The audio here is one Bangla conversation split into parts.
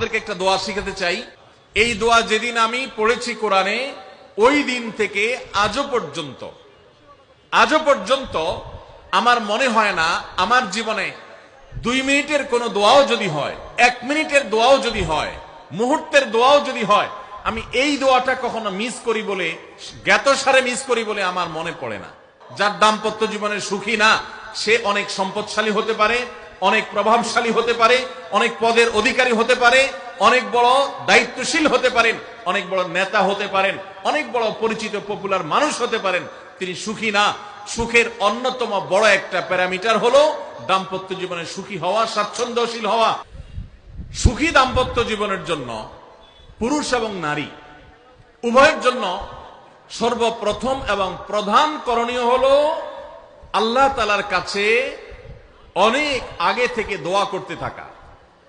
আপনাদেরকে একটা দোয়া শিখাতে চাই। এই দোয়া যেদিন আমি পড়েছি কোরআনে, ওই দিন থেকে আজও পর্যন্ত আমার মনে হয় না আমার জীবনে 2 মিনিটের কোনো দোয়াও যদি হয়, 1 মিনিটের দোয়াও যদি হয়, মুহূর্তের দোয়াও যদি হয়, আমি এই দোয়াটা কখনো মিস করি বলে, জ্ঞাতসারে মিস করি বলে আমার মনে পড়ে না। যার দাম্পত্য জীবনে সুখী না, সে অনেক সম্পদশালী হতে পারে, অনেক প্রভাবশালী হতে পারে, অনেক পদের অধিকারী হতে পারে, অনেক বড় দায়িত্বশীল হতে পারেন, অনেক বড় নেতা হতে পারেন, অনেক বড় পরিচিত পপুলার মানুষ হতে পারেন, তিনি সুখী না। সুখের অন্যতম বড় একটা প্যারামিটার হলো দাম্পত্য জীবনে সুখী হওয়া, স্বাচ্ছন্দ্যশীল হওয়া। সুখী দাম্পত্য জীবনের জন্য পুরুষ এবং নারী উভয়ের জন্য সর্বপ্রথম এবং প্রধান করণীয় হলো আল্লাহ তাআলার কাছে অনেক আগে থেকে দোয়া করতে থাকা,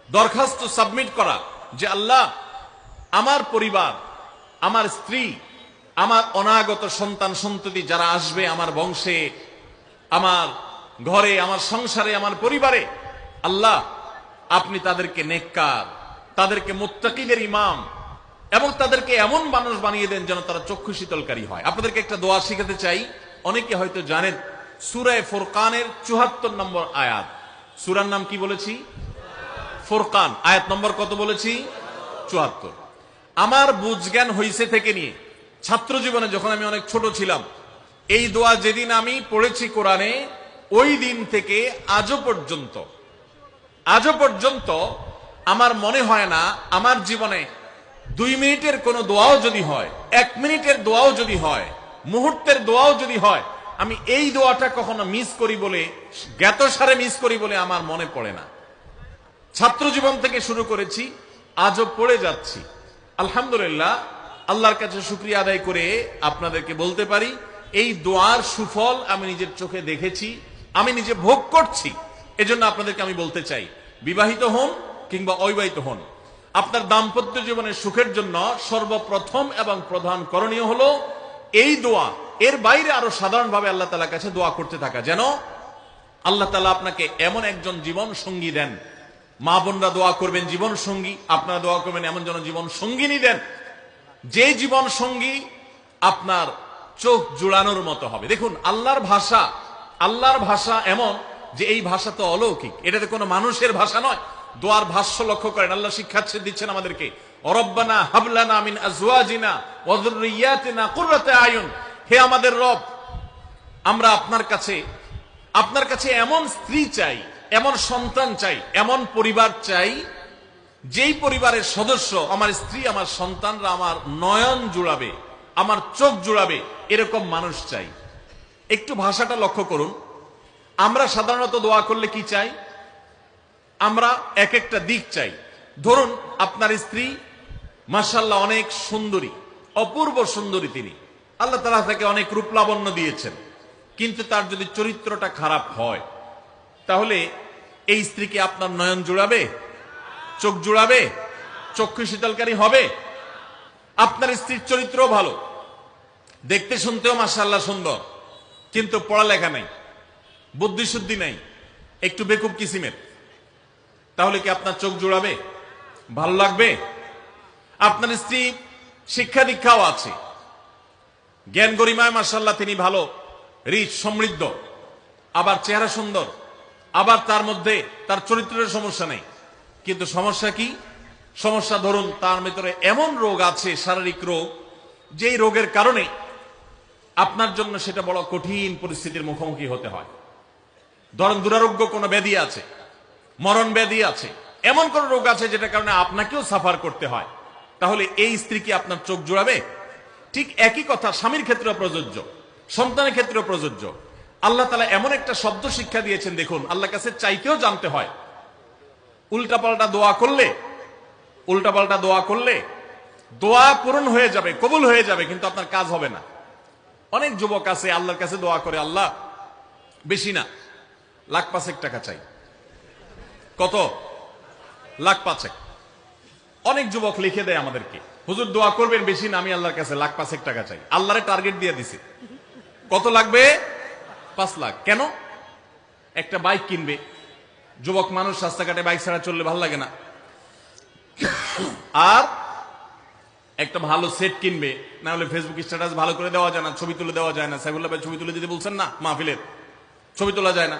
দরখাস্ত সাবমিট করা যে আল্লাহ, আমার পরিবার, আমার স্ত্রী, আমার অনাগত সন্তান সন্ততি যারা আসবে আমার বংশে, আমার ঘরে, আমার সংসারে, আমার পরিবারে, আল্লাহ আপনি তাদেরকে নেককার, তাদেরকে মুত্তাকিদের ইমাম এবং তাদেরকে এমন মানুষ বানিয়ে দেন যেন তারা চক্ষু শীতলকারী হয়। আপনাদেরকে একটা দোয়া শিখাতে চাই। অনেকে হয়তো জানেন, সূরা ফুরকানের 74 নম্বর আয়াত। সূরার নাম কি বলেছি? ফুরকান। আয়াত নম্বর কত বলেছি? 74। আমার বুঝজ্ঞান হইছে থেকে নিয়ে ছাত্র জীবনে যখন আমি অনেক ছোট ছিলাম, এই দোয়া যেদিন আমি পড়েছি কোরআনে, ওই দিন থেকে আজও পর্যন্ত আমার মনে হয় না আমার জীবনে 2 মিনিটের কোনো দোয়াও যদি হয়, 1 মিনিটের দোয়াও যদি হয়, মুহূর্তের দোয়াও যদি হয়, আমি এই দোয়াটা কখনো মিস করি বলে, জ্ঞাতসারে মিস করি বলে আমার মনে পড়ে না। ছাত্র জীবন থেকে শুরু করেছি, আজও পড়ে যাচ্ছি। আলহামদুলিল্লাহ, আল্লাহর কাছে শুকরিয়া আদায় করে আপনাদেরকে বলতে পারি, এই দোয়ার সুফল আমি নিজের চোখে দেখেছি, আমি নিজে ভোগ করছি। এজন্য আপনাদেরকে আমি বলতে চাই, বিবাহিত হন কিংবা অবিবাহিত হন, আপনার দাম্পত্য জীবনের সুখের জন্য সর্বপ্রথম এবং প্রধান করণীয় হলো এই দোয়া। এর বাইরে আরো সাধারণভাবে আল্লাহ তাআলার কাছে দোয়া করতে থাকা, যেন আল্লাহ তাআলা আপনাকে এমন একজন জীবন সঙ্গী দেন। মা বোনরা দোয়া করবেন জীবন সঙ্গী, আপনারা দোয়া করবেন এমন যেন জীবন সঙ্গিনী দেন, যে জীবন সঙ্গী আপনার চোখ জুড়ানোর মতো হবে। দেখুন, আল্লাহর ভাষা এমন যে এই ভাষা তো অলৌকিক, এটাতে কোনো মানুষের ভাষা নয়। দোয়ার ভাষ্য লক্ষ্য করেন, আল্লাহ শিক্ষা দিচ্ছেন আমাদেরকে, রব্বানা হাবলানা মিন আজওয়াজিনা ওয়া যুররিয়াতিনা কুররাতা আয়ুন। হে আমাদের রব, আমরা আপনার কাছে এমন স্ত্রী চাই, এমন সন্তান চাই, এমন পরিবার চাই, যেই পরিবারের সদস্য, আমার স্ত্রী, আমার সন্তানরা আমার নয়ন জুড়াবে, আমার চোখ জুড়াবে, এরকম মানুষ চাই। একটু ভাষাটা লক্ষ্য করুন। আমরা সাধারণত দোয়া করলে কি চাই? আমরা এক একটা দিক চাই। ধরুন, আপনার স্ত্রী মাশাআল্লাহ অনেক সুন্দরী, অপূর্ব সুন্দরী, তিনি আল্লাহ তাআলা তাকে অনেক রূপ লাবণ্য দিয়েছেন, কিন্তু তার যদি চরিত্রটা খারাপ হয়, তাহলে এই স্ত্রীকে আপনার নয়ন জুড়াবে, চোখ জুড়াবে, চক্ষু শীতলকারী হবে? আপনার স্ত্রীর চরিত্র ভালো, দেখতে শুনতেও মাশাআল্লাহ সুন্দর, কিন্তু পড়ালেখা নাই, বুদ্ধি শুদ্ধি নাই, একটু বেকুব কিসিমের, তাহলে কি আপনার চোখ জুড়াবে? ভালো লাগবে? আপনার স্ত্রী শিক্ষা দীক্ষাও আছে, জ্ঞান গরিমায় মাশাআল্লাহ তিনি ভালো, রিচ, সমৃদ্ধ, আবার চেহারা সুন্দর, আবার তার মধ্যে তার চরিত্রের সমস্যা নেই, কিন্তু সমস্যা কি? সমস্যা ধরুন তার ভিতরে এমন রোগ আছে, শারীরিক রোগ, যেই রোগের কারণে আপনার জন্য সেটা বড় কঠিন পরিস্থিতির মুখোমুখি হতে হয়। ধরেন দুরারোগ্য কোনো ব্যাধি আছে, মরণ ব্যাধি আছে, এমন কোন রোগ আছে যেটার কারণে আপনাকেও সাফার করতে হয়, তাহলে এই স্ত্রী কি আপনার চোখ জুড়াবে? ঠিক একই কথা স্বামীর ক্ষেত্রেও প্রযোজ্য, সন্তানের ক্ষেত্রেও প্রযোজ্য। আল্লাহ তাআলা এমন একটা শব্দ শিক্ষা দিয়েছেন, দেখুন, আল্লাহর কাছে চাইতেও জানতে হয়। উল্টাপাল্টা দোয়া করলে দোয়া পূরণ হয়ে যাবে, কবুল হয়ে যাবে, কিন্তু আপনার কাজ হবে না। অনেক যুবক আছে আল্লাহর কাছে দোয়া করে, আল্লাহ বেশি না, 1,05,000 টাকা চাই। কত? 1,05,000। অনেক যুবক লিখে দেয় আমাদেরকে, হুজুর দোয়া করবেন বেশি না, আমি আল্লাহর কাছে 1,05,000 টাকা চাই। আল্লাহরে টার্গেট দিয়ে দিছে, কত লাগবে? 5 লাখ। কেন? একটা বাইক কিনবে। যুবক মানুষ রাস্তাঘাটে বাইক ছাড়া চললে ভালো লাগে না, আর একটা ভালো সেট কিনবে, না হলে ফেসবুক স্ট্যাটাস ভালো করে দেওয়া যায় না, ছবি তুলে দেওয়া যায় না। সাইফুল্লাহ ভাই ছবি তুলে দিতে বলছেন না, মাহফিলের ছবি তোলা যায় না।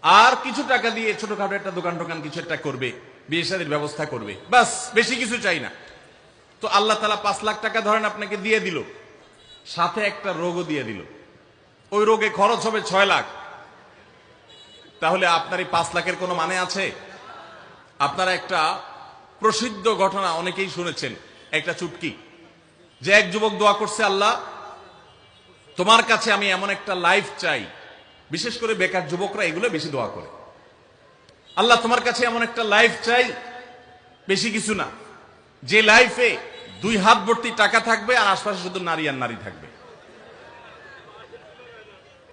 আর কিছু টাকা দিয়ে ছোটখাটো একটা দোকান টোকান কিছু একটা করবে, বিয়ে শাদীর ব্যবস্থা করবে, বাস, বেশি কিছু চাই না। তো আল্লাহ তাআলা 5 লাখ টাকা ধরেন আপনাকে দিয়ে দিল, সাথে একটা রোগও দিয়ে দিল, ওই রোগে খরচ হবে 6 লাখ। তাহলে আপনার এই 5 লাখের কোনো মানে আছে? আপনারা একটা প্রসিদ্ধ ঘটনা অনেকেই শুনেছেন, একটা চুটকি, যে এক যুবক দোয়া করছে, আল্লাহ তোমার কাছে আমি এমন একটা লাইফ চাই। বিশেষ করে বেকার যুবকরা এগুলো বেশি দোয়া করে, আল্লাহ তোমার কাছে এমন একটা লাইফ চাই, বেশি কিছু না, যে লাইফে 2 হাত ভর্তি টাকা থাকবে আর আশপাশে শুধু নারী আর নারী থাকবে,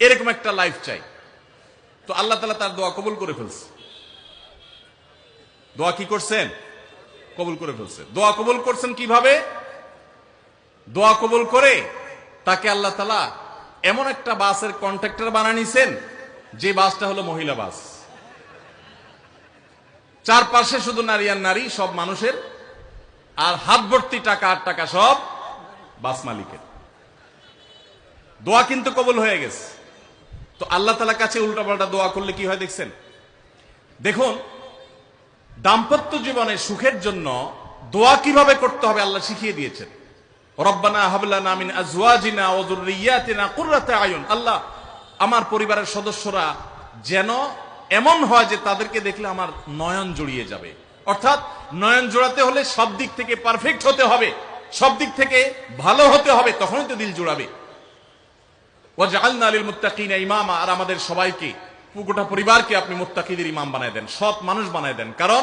এরকম একটা লাইফ চাই। তো আল্লাহ তাআলা তার দোয়া কবুল করে ফেলছে। দোয়া কি করছেন? কবুল করে ফেলছে। দোয়া কবুল করছেন কিভাবে? দোয়া কবুল করে তাকে আল্লাহ তাআলা এমন একটা বাসের কন্ট্রাক্টর বানিয়ে নিছেন, যে বাসটা হলো মহিলা বাস। চারপাশে শুধু নারী আর নারী, সব মানুষের, আর হাত ভর্তি টাকা আর টাকা সব বাস মালিকের। দোয়া কিন্তু কবুল হয়ে গেছে। তো আল্লাহ তাআলার কাছে উল্টাপাল্টা দোয়া করলে কি হয় দেখছেন? দেখুন, দাম্পত্য জীবনে সুখের জন্য দোয়া কিভাবে করতে হবে আল্লাহ শিখিয়ে দিয়েছেন। রব্বানা হাব লানা মিন আজওয়াজিনা ওয়া যুররিয়াতিনা কুররাতা আয়ুন। আল্লাহ, আমার পরিবারের সদস্যরা যেন এমন হয় যে তাদেরকে দেখলে আমার নয়ন জুড়িয়ে যাবে। অর্থাৎ নয়ন জোড়াতে হলে সব দিক থেকে পারফেক্ট হতে হবে, সব দিক থেকে ভালো হতে হবে, তখনই তো দিল জোড়াবে। ওয়াজআলনা লিল মুত্তাকিনা ইমামা। আর আমাদের সবাইকে, গোটা পরিবারকে আপনি মুত্তাকিদের ইমাম বানায় দেন, সৎ মানুষ বানায় দেন। কারণ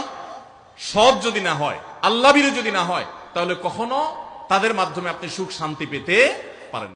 সৎ যদি না হয়, আল্লাহ ভীরু যদি না হয়, তাহলে কখনো তাদের মাধ্যমে আপনি সুখ শান্তি পেতে পারেন।